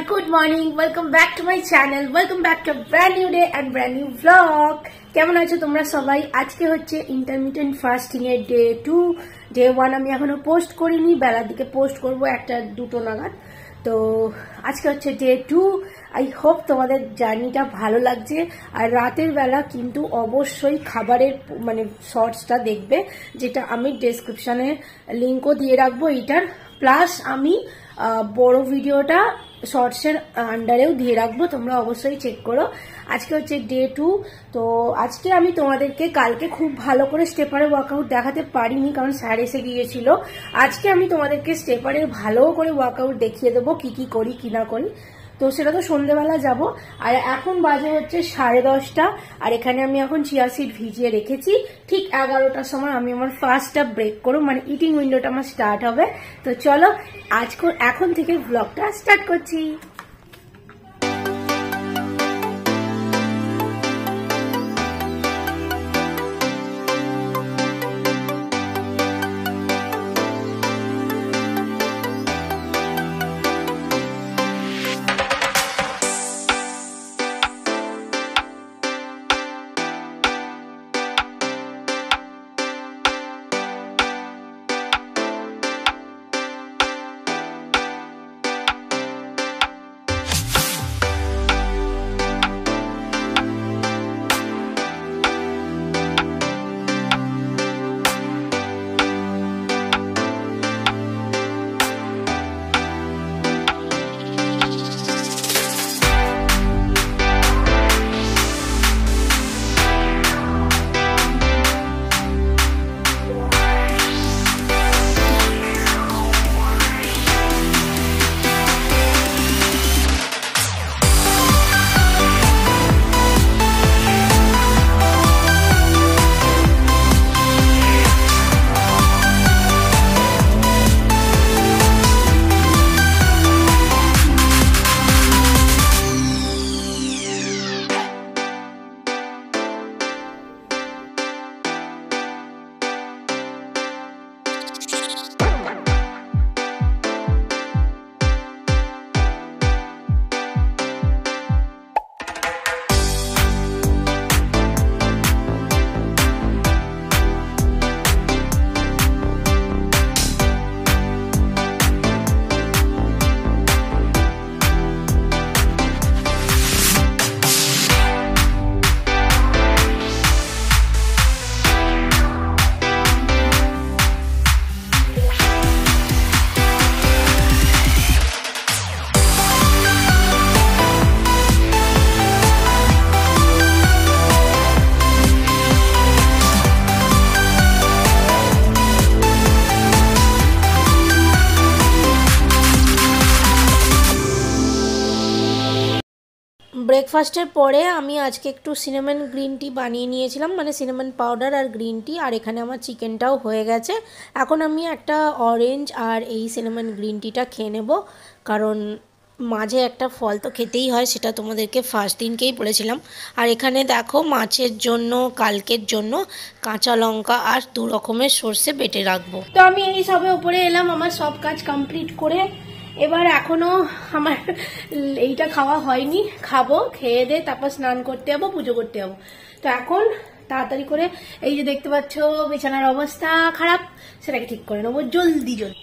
good morning. Welcome back to my channel. Welcome back to a brand new day and brand new vlog. কেমন আছো তোমরা সবাই? আজকে হচ্ছে ইন্টারমিটেন্ট ফাস্টিং এর ডে 2। ডে 1 আমি এখনো পোস্ট করিনি, বেলার দিকে পোস্ট করব 1-2 নাগাদ। তো আজকে হচ্ছে ডে 2। আই হোপ তোমাদের জার্নিটা ভালো লাগছে। আর রাতের বেলা কিন্তু অবশ্যই খাবারের মানে শর্টসটা দেখবে, যেটা আমি ডেসক্রিপশনে লিঙ্কও দিয়ে রাখবো এটার। প্লাস আমি বড় ভিডিওটা শর্টসের আন্ডারেও দিয়ে রাখবো, তোমরা অবশ্যই চেক করো। আজকে হচ্ছে ডে 2। তো আজকে আমি তোমাদেরকে কালকে খুব ভালো করে স্টেপারের ওয়ার্কআউট দেখাতে পারিনি, কারণ স্যার এসে গিয়েছিল। আজকে আমি তোমাদেরকে স্টেপারের ভালো করে ওয়ার্কআউট দেখিয়ে দেবো, কি কি করি কি না করি। তো সেটা তো সন্ধ্যেবেলা যাব। আর এখন বাজে হচ্ছে 10:30, আর এখানে আমি এখন চিয়া সিড ভিজিয়ে রেখেছি। ঠিক 11টার সময় আমি আমার ফার্স্টটা ব্রেক করব, মানে ইটিং উইন্ডোটা আমার স্টার্ট হবে। তো চলো এখন থেকে ব্লগটা স্টার্ট করছি। ব্রেকফাস্টের পরে আমি আজকে একটু সিনামন গ্রিন টি বানিয়ে নিয়েছিলাম, মানে সিনামন পাউডার আর গ্রিন টি। আর এখানে আমার চিকেনটাও হয়ে গেছে। এখন আমি একটা অরেঞ্জ আর এই সিনামন গ্রিন টিটা খেয়ে নেব, কারণ মাঝে একটা ফল তো খেতেই হয়, সেটা তোমাদেরকে ফার্স্ট দিনকেই বলেছিলাম। আর এখানে দেখো মাছের জন্য কালকের জন্য কাঁচা লঙ্কা আর 2 রকমের সর্ষে বেটে রাখবো। তো আমি এই সবে উপরে এলাম আমার সব কাজ কমপ্লিট করে। এবার এখনো আমার এইটা খাওয়া হয়নি, খাবো, খেয়ে দে তারপর স্নান করতে যাবো, পুজো করতে যাবো। তো এখন তাড়াতাড়ি করে এই যে দেখতে পাচ্ছ বিছানার অবস্থা খারাপ, সেটাকে ঠিক করে নেবো জলদি জলদি।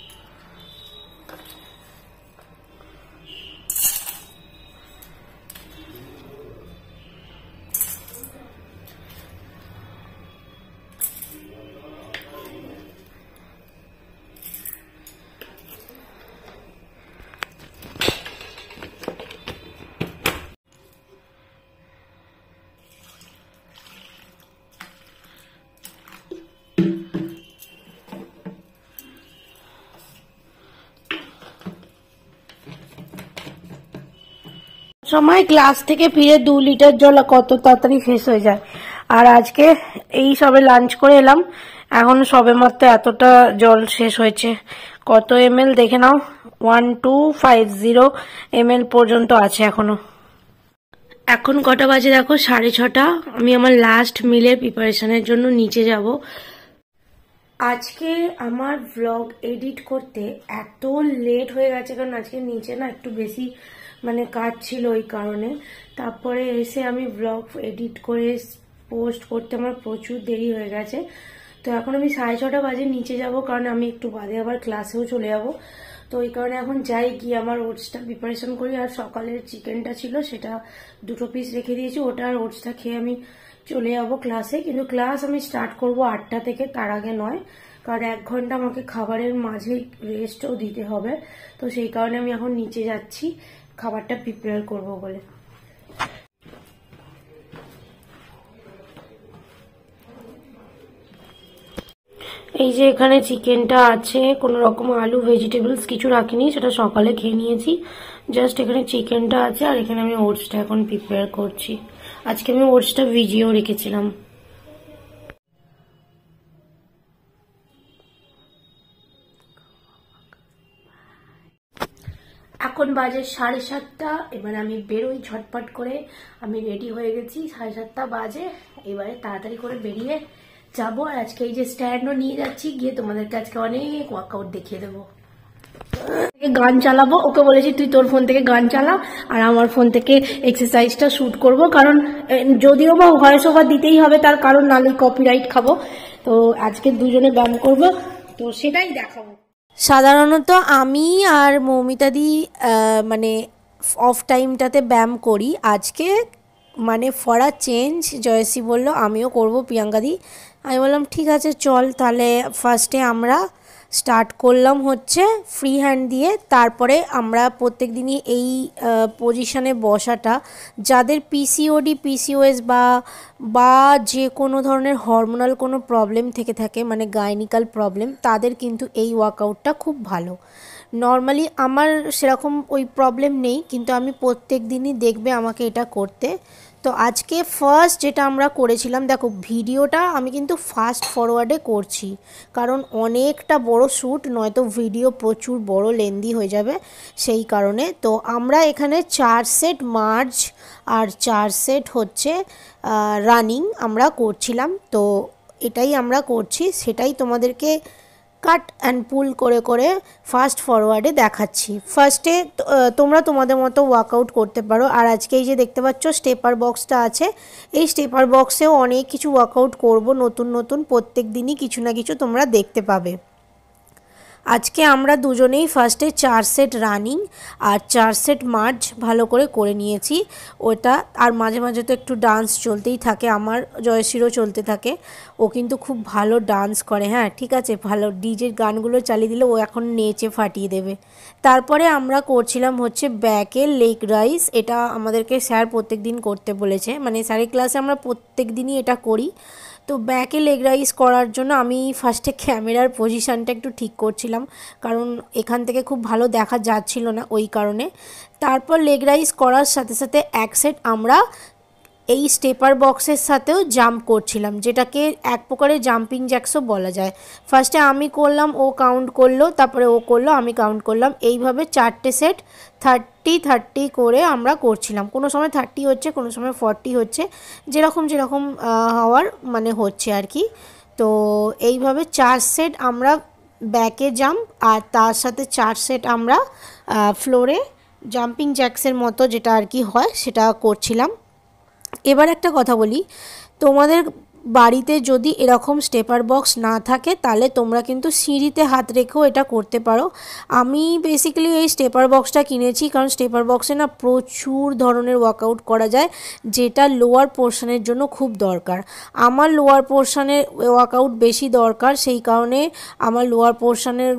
সময় ক্লাস থেকে ফিরে 2 লিটার জল কত তাড়াতাড়ি শেষ হয়ে যায়। আর আজকে এই সবে লাঞ্চ করে এলাম, এখন সবে মাত্র এতটা জল শেষ হয়েছে। কত ml দেখে নাও, 1250 ml পর্যন্ত আছে এখনো। এখন কটা বাজে দেখো, 6:30। আমি আমার লাস্ট মিলের প্রিপারেশনের জন্য নিচে যাব। আজকে আমার ব্লগ এডিট করতে এত লেট হয়ে গেছে, কারণ আজকে নিচে না একটু বেশি মানে কাজ ছিল ওই কারণে। তারপরে এসে আমি ব্লগ এডিট করে পোস্ট করতে আমার প্রচুর দেরি হয়ে গেছে। তো এখন আমি 6:30 বাজে নিচে যাব, কারণ আমি একটু বাদে আবার ক্লাসেও চলে যাব। তো ওই কারণে এখন যাই, গিয়ে আমার ওটসটা প্রিপারেশন করি। আর সকালের চিকেনটা ছিল, সেটা 2 পিস রেখে দিয়েছি, ওটা আর ওটসটা খেয়ে আমি চলে যাবো ক্লাসে। কিন্তু ক্লাস আমি স্টার্ট করব 8টা থেকে, তার আগে নয়, কারণ 1 ঘন্টা আমাকে খাবারের মাঝে রেস্টও দিতে হবে। তো সেই কারণে আমি এখন নিচে যাচ্ছি খাবারটা প্রিপেয়ার করব বলে। এই যে এখানে চিকেনটা আছে, কোনো রকম আলু ভেজিটেবলস কিছু রাখিনি, সেটা সকালে খেয়ে নিয়েছি। জাস্ট এখানে চিকেনটা আছে, আর এখানে আমি ওটসটা এখন প্রিপেয়ার করছি। আজকে আমি ওটসটা ভিজিয়েও রেখেছিলাম। এখন বাজে 7:30। এবার আমি বেরোই ঝটপট করে। আমি রেডি হয়ে গেছি, 7:30 বাজে। এবারে তাড়াতাড়ি করে বেরিয়ে যাবো। আর আজকে এই যে স্ট্যান্ডও নিয়ে যাচ্ছি, গিয়ে তোমাদেরকে আজকে অনেক ওয়ার্কআউট দেখিয়ে দেবো। গান চালাবো, ওকে বলেছি তুই তোর ফোন থেকে গান চালা, আর আমার ফোন থেকে এক্সারসাইজটা শুট করব। কারণ যদিও বা ভয়েস ওভার দিতেই হবে, তার কারণ নালে কপিরাইট খাবো। তো আজকে দুজনে গান করব, তো সেটাই দেখাবো। সাধারণত আমি আর মৌমিতাদি মানে অফ টাইমটাতে ব্যায়াম করি। আজকে মানে ফর আ চেঞ্জ জয়শ্রী বলল আমিও করব প্রিয়াঙ্কাদি। আমি বললাম ঠিক আছে চল, তাহলে ফার্স্টে আমরা স্টার্ট করলাম হচ্ছে ফ্রি হ্যান্ড দিয়ে। তারপরে আমরা প্রত্যেক দিনই এই পজিশানে বসাটা, যাদের পিসিওডি পিসিওএস বা যে কোনো ধরনের হরমোনাল কোনো প্রবলেম থেকে থাকে, মানে গাইনিক্যাল প্রবলেম, তাদের কিন্তু এই ওয়ার্কআউটটা খুব ভালো। নর্মালি আমার সেরকম ওই প্রবলেম নেই, কিন্তু আমি প্রত্যেক দিনই দেখবে আমাকে এটা করতে। তো আজকে ফার্স্ট যেটা আমরা করেছিলাম, দেখো ভিডিওটা আমি কিন্তু ফাস্ট ফরওয়ার্ডে করছি, কারণ অনেকটা বড় শ্যুট, নয়তো ভিডিও প্রচুর বড় লেন্দি হয়ে যাবে, সেই কারণে। তো আমরা এখানে 4 সেট মার্চ আর 4 সেট হচ্ছে রানিং আমরা করছিলাম। তো এটাই আমরা করছি, সেটাই তোমাদেরকে কাট অ্যান্ড পুল করে করে ফাস্ট ফরওয়ার্ডে দেখাচ্ছি। ফার্স্টে তোমরা তোমাদের মতো ওয়ার্কআউট করতে পারো। আর আজকে এই যে দেখতে পাচ্ছ স্টেপার বক্সটা আছে, এই স্টেপার বক্সেও অনেক কিছু ওয়ার্কআউট করব, নতুন নতুন প্রত্যেক দিনই কিছু না কিছু তোমরা দেখতে পাবে। আজকে আমরা দুজনেই ফার্স্টে 4 সেট রানিং আর 4 সেট মার্চ ভালো করে নিয়েছি ওটা। আর মাঝে মাঝে তো একটু ডান্স চলতেই থাকে, আমার জয়শ্রীরও চলতে থাকে। ও কিন্তু খুব ভালো ডান্স করে, হ্যাঁ ঠিক আছে, ভালো ডিজের গানগুলো চালিয়ে দিলে ও এখন নেচে ফাটিয়ে দেবে। তারপরে আমরা করছিলাম হচ্ছে ব্যাকে লেগ রাইজ। এটা আমাদেরকে স্যার প্রত্যেক দিন করতে বলেছে, মানে স্যারের ক্লাসে আমরা প্রত্যেক দিনই এটা করি। তো ব্যাকে লেগ রাইজ করার জন্য আমি ফার্স্টে ক্যামেরার পজিশানটা একটু ঠিক করছিলাম, কারণ এখান থেকে খুব ভালো দেখা যাচ্ছিল না, ওই কারণে। তারপর লেগ রাইজ করার সাথে সাথে এক সেট আমরা এই স্টেপার বক্সের সাথেও জাম্প করছিলাম, যেটাকে এক প্রকারের জাম্পিং জ্যাক্সও বলা যায়। ফার্স্টে আমি করলাম, ও কাউন্ট করলো, তারপরে ও করলো, আমি কাউন্ট করলাম, এইভাবে 4টে সেট 30 করে আমরা করছিলাম। কোনো সময় 30 হচ্ছে, কোনো সময় 40 হচ্ছে, যেরকম যেরকম হওয়ার মানে হচ্ছে আর কি। তো এইভাবে 4 সেট আমরা ব্যাকে জাম্প, আর তার সাথে 4 সেট আমরা ফ্লোরে জাম্পিং জ্যাক্সের মতো যেটা আর কি হয় সেটা করছিলাম। এবার একটা কথা বলি, তোমাদের বাড়িতে যদি এরকম স্টেপার বক্স না থাকে, তাহলে তোমরা কিন্তু সিঁড়িতে হাত রেখেও এটা করতে পারো। আমি বেসিক্যালি এই স্টেপার বক্সটা কিনেছি, কারণ স্টেপার বক্সে না প্রচুর ধরনের ওয়ার্কআউট করা যায়, যেটা লোয়ার পোর্শনের জন্য খুব দরকার। আমার লোয়ার পোর্শনের ওয়ার্কআউট বেশি দরকার, সেই কারণে আমার লোয়ার পোর্শনের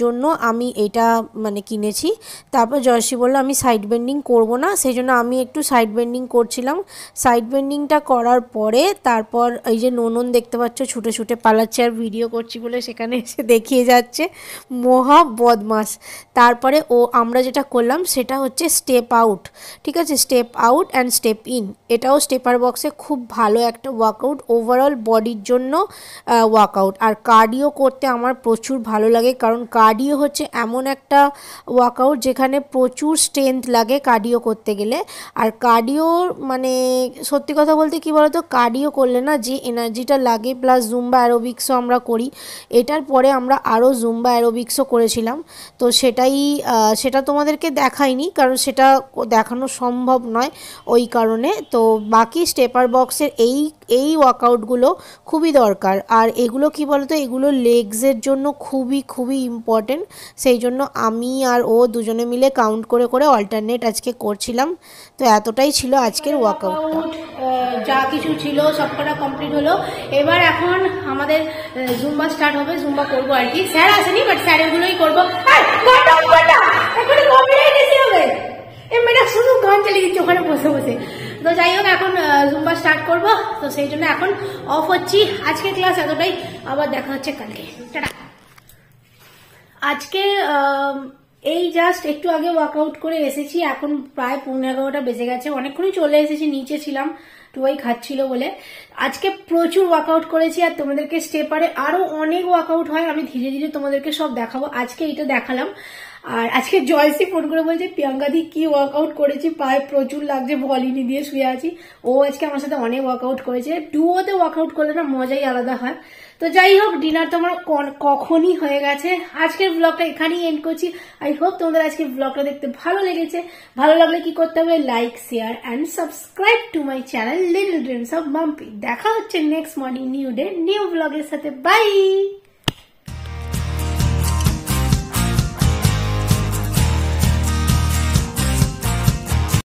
জন্য আমি এটা মানে কিনেছি। তারপর জয়শ্রী বললো আমি সাইড বেন্ডিং করবো না, সেই জন্য আমি একটু সাইড বেন্ডিং করছিলাম। সাইড বেন্ডিংটা করার পরে তারপর এই যে ননন দেখতে পাচ্ছ ছুটে ছুটে পালাচ্ছে, আর ভিডিও করছি বলে সেখানে এসে দেখিয়ে যাচ্ছে, মহা বদমাস। তারপরে আমরা যেটা করলাম সেটা হচ্ছে স্টেপ আউট, ঠিক আছে, step out and step in. এটাও স্টেপার বক্সে খুব ভালো একটা ওয়ার্কআউট, ওভারঅল বডির জন্য ওয়ার্কআউট। আর কার্ডিও করতে আমার প্রচুর ভালো লাগে, কারণ কার্ডিও হচ্ছে এমন একটা ওয়ার্কআউট যেখানে প্রচুর স্ট্রেংথ লাগে কার্ডিও করতে গেলে। আর কার্ডিও মানে সত্যি কথা বলতে কি বলতো, কার্ডিও করলে না যে এনার্জিটা লাগে, প্লাস জুম্বা অ্যারোবিক্সও আমরা করি। এটার পরে আমরা আরও জুম্বা অ্যারোবিক্সও করেছিলাম, তো সেটা তোমাদেরকে দেখাইনি কারণ সেটা দেখানো সম্ভব নয় ওই কারণে। তো বাকি স্টেপার বক্সের এই ওয়ার্কআউটগুলো খুবই দরকার। আর এগুলো কি বলতো, এগুলো লেগসের জন্য খুবই খুবই ইম্পর্টেন্ট। সেই জন্য আমি আর ও দুজনে মিলে কাউন্ট করে করে অল্টারনেট আজকে করছিলাম। তো এতটাই ছিল আজকের ওয়ার্কআউট। যা কিছু ছিল সবকটা কমপ্লিট হলো। এবার এখন আমাদের জুম্বা স্টার্ট হবে, জুম্বা করবো আর কি। স্যার আসেনি, বাট স্যারেরগুলোই করবো। শুধু গান চালিয়ে দিচ্ছি ওখানে বসে বসে। তো যাই হোক, এখন জুম্বা স্টার্ট করবো, তো সেই জন্য এখন অফ হচ্ছি। আজকের ক্লাস এতটাই, আবার দেখা হচ্ছে কালকে। টাটা। আজকে এই জাস্ট একটু আগে ওয়ার্কআউট করে এসেছি, এখন প্রায় 11:15 বেজে গেছে। অনেকক্ষণই চলে এসেছি, নিচে ছিলাম, টুয়াই খাচ্ছিল বলে। আজকে প্রচুর ওয়ার্কআউট করেছি, আর তোমাদেরকে স্টেপারে আরো অনেক ওয়ার্কআউট হয়, আমি ধীরে ধীরে তোমাদেরকে সব দেখাবো। আজকে এটা দেখালাম। আর আজকে জয়সি ফোন করে বলছে, প্রিয়াঙ্কা দি কি ওয়ার্কআউট করেছি, পায়ে প্রচুর লাগছে, ভলিনি দিয়ে শুয়ে আছি। ও আজকে আমার সাথে অনেক ওয়ার্কআউট করেছে। ডুয়োতে ওয়ার্কআউট করলে না মজাই আলাদা হয়। তো যাই হোক, ডিনার তো আমার কখনই হয়ে গেছে। আজকের ব্লগটা এখানেই এন্ড করছি। আই হোপ তোমাদের আজকের ব্লগটা দেখতে ভালো লেগেছে। ভালো লাগলে কি করতে হবে, like, share and subscribe to my channel little dreams of Mampi. দেখা হচ্ছে next morning new day new ব্লগের সাথে। বাই।